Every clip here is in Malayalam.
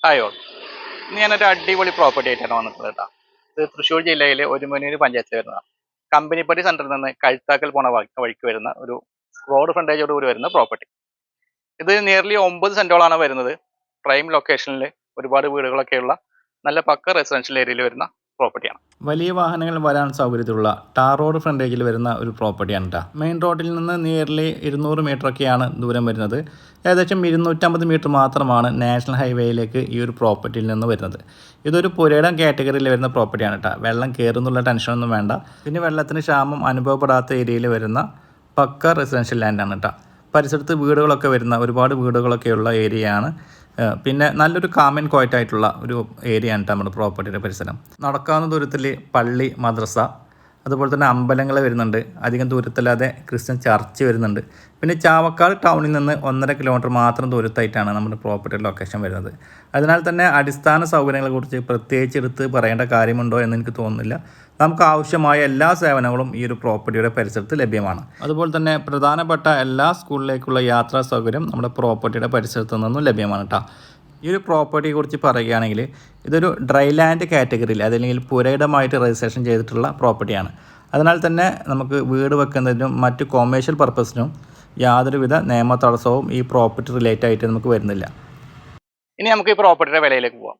Hi all. ഇന്ന് ഞാനൊരു അടിപൊളി പ്രോപ്പർട്ടി ആയിട്ടാണ് വന്നിട്ടുള്ളത് കേട്ടോ. ഇത് തൃശ്ശൂർ ജില്ലയിലെ ഒരുമനൂര് പഞ്ചായത്തിൽ വരുന്നതാണ്. കമ്പനിപ്പടി സെന്ററിൽ നിന്ന് കഴുത്താക്കൽ പോണ വഴിക്ക് വരുന്ന ഒരു റോഡ് ഫ്രണ്ടേജോട് കൂടി വരുന്ന പ്രോപ്പർട്ടി. ഇത് നിയർലി 9 സെന്റോളാണ് വരുന്നത്. പ്രൈം ലൊക്കേഷനിൽ ഒരുപാട് വീടുകളൊക്കെയുള്ള നല്ല പക്ക റെസിഡൻഷ്യൽ ഏരിയയിൽ വരുന്ന പ്രോപ്പർട്ടിയാണ്. വലിയ വാഹനങ്ങൾ വരാൻ സൗകര്യത്തിലുള്ള ടാർ റോഡ് ഫ്രണ്ടേജിൽ വരുന്ന ഒരു പ്രോപ്പർട്ടിയാണ് കേട്ടോ. മെയിൻ റോഡിൽ നിന്ന് നിയർലി 200 മീറ്ററൊക്കെയാണ് ദൂരം വരുന്നത്. ഏകദേശം 250 മീറ്റർ മാത്രമാണ് നാഷണൽ ഹൈവേയിലേക്ക് ഈ ഒരു പ്രോപ്പർട്ടിയിൽ നിന്ന് വരുന്നത്. ഇതൊരു പുരയിടം കാറ്റഗറിയിൽ വരുന്ന പ്രോപ്പർട്ടിയാണ് കേട്ടോ. വെള്ളം കയറുന്നുള്ള ടെൻഷനൊന്നും വേണ്ട. പിന്നെ വെള്ളത്തിന് ക്ഷാമം അനുഭവപ്പെടാത്ത ഏരിയയിൽ വരുന്ന പക്ക റെസിഡൻഷ്യൽ ലാൻഡാണ് കേട്ടോ. പരിസരത്ത് വീടുകളൊക്കെ വരുന്ന ഒരുപാട് വീടുകളൊക്കെയുള്ള ഏരിയയാണ്. പിന്നെ നല്ലൊരു കാമൻ ക്വയറ്റായിട്ടുള്ള ഒരു ഏരിയ ആണ് നമ്മുടെ പ്രോപ്പർട്ടിയുടെ പരിസരം. നടക്കാവുന്ന ദൂരത്തിൽ പള്ളി, മദ്രസ, അതുപോലെ തന്നെ അമ്പലങ്ങൾ വരുന്നുണ്ട്. അധികം ദൂരത്തല്ലാതെ ക്രിസ്ത്യൻ ചർച്ച് വരുന്നുണ്ട്. പിന്നെ ചാവക്കാട് ടൗണിൽ നിന്ന് 1.5 കിലോമീറ്റർ മാത്രം ദൂരത്തായിട്ടാണ് നമ്മുടെ പ്രോപ്പർട്ടിയുടെ ലൊക്കേഷൻ വരുന്നത്. അതിനാൽ തന്നെ അടിസ്ഥാന സൗകര്യങ്ങളെക്കുറിച്ച് പ്രത്യേകിച്ച് എടുത്ത് പറയേണ്ട കാര്യമുണ്ടോ എന്ന് എനിക്ക് തോന്നുന്നില്ല. നമുക്ക് ആവശ്യമായ എല്ലാ സേവനങ്ങളും ഈ ഒരു പ്രോപ്പർട്ടിയുടെ പരിസരത്ത് ലഭ്യമാണ്. അതുപോലെ തന്നെ പ്രധാനപ്പെട്ട എല്ലാ സ്കൂളിലേക്കുള്ള യാത്രാ സൗകര്യം നമ്മുടെ പ്രോപ്പർട്ടിയുടെ പരിസരത്ത് നിന്നും ലഭ്യമാണ് കേട്ടോ. ഈ ഒരു പ്രോപ്പർട്ടിയെ കുറിച്ച് പറയുകയാണെങ്കിൽ ഇതൊരു ഡ്രൈ ലാൻഡ് കാറ്റഗറിയിൽ അതല്ലെങ്കിൽ പുരയിടമായിട്ട് രജിസ്ട്രേഷൻ ചെയ്തിട്ടുള്ള പ്രോപ്പർട്ടിയാണ്. അതിനാൽ തന്നെ നമുക്ക് വീട് വെക്കുന്നതിനും മറ്റ് കൊമേഴ്ഷ്യൽ പർപ്പസിനും യാതൊരുവിധ നിയമ തടസ്സവും ഈ പ്രോപ്പർട്ടി റിലേറ്റ് ആയിട്ട് നമുക്ക് വരുന്നില്ല. ഇനി നമുക്ക് ഈ പ്രോപ്പർട്ടിയുടെ വിലയിലേക്ക് പോകാം.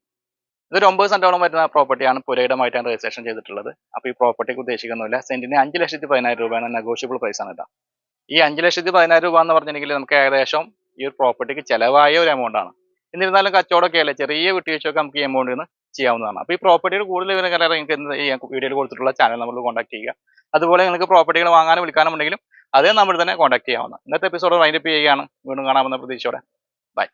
ഇതൊരു 9 സെന്റോളം വരുന്ന പ്രോപ്പർട്ടിയാണ് പുരയിടമായിട്ടാണ് രജിസ്ട്രേഷൻ ചെയ്തിട്ടുള്ളത്. അപ്പോൾ ഈ പ്രോപ്പർട്ടിക്ക് ഉദ്ദേശിക്കുന്നില്ല. സെന്റിന് 5,10,000 രൂപയാണ് നെഗോഷ്യബിൾ പ്രൈസ് ആണ് കേട്ടോ. ഈ 5,10,000 രൂപ എന്ന് പറഞ്ഞിട്ടുണ്ടെങ്കിൽ നമുക്ക് ഏകദേശം ഈ ഒരു പ്രോപ്പർട്ടിക്ക് ചിലവായ ഒരു എമൗണ്ട് ആണ്. എന്നിരുന്നാലും കച്ചവടമൊക്കെ അല്ലേ, ചെറിയ വിട്ടുവീഴ്ചയൊക്കെ നമുക്ക് ഈ എമൗണ്ടിൽ നിന്ന് ചെയ്യാവുന്നതാണ്. അപ്പോൾ ഈ പ്രോപ്പർട്ടിയുടെ കൂടുതൽ വിവരങ്ങൾ നിങ്ങൾക്ക് ഈ വീഡിയോയിൽ കൊടുത്തിട്ടുള്ള ചാനൽ നമ്മൾ കോൺടാക്ട് ചെയ്യുക. അതുപോലെ നിങ്ങൾക്ക് പ്രോപ്പർട്ടികൾ വാങ്ങാനും വിൽക്കാനും ഉണ്ടെങ്കിലും അതേ നമ്മൾ തന്നെ കോൺടാക്ട് ചെയ്യാവുന്ന. ഇന്നത്തെ എപ്പിസോഡ് വൈൻഡപ്പ് ചെയ്യുകയാണ്. വീണ്ടും കാണാമെന്ന പ്രതീക്ഷയോടെ ബൈ.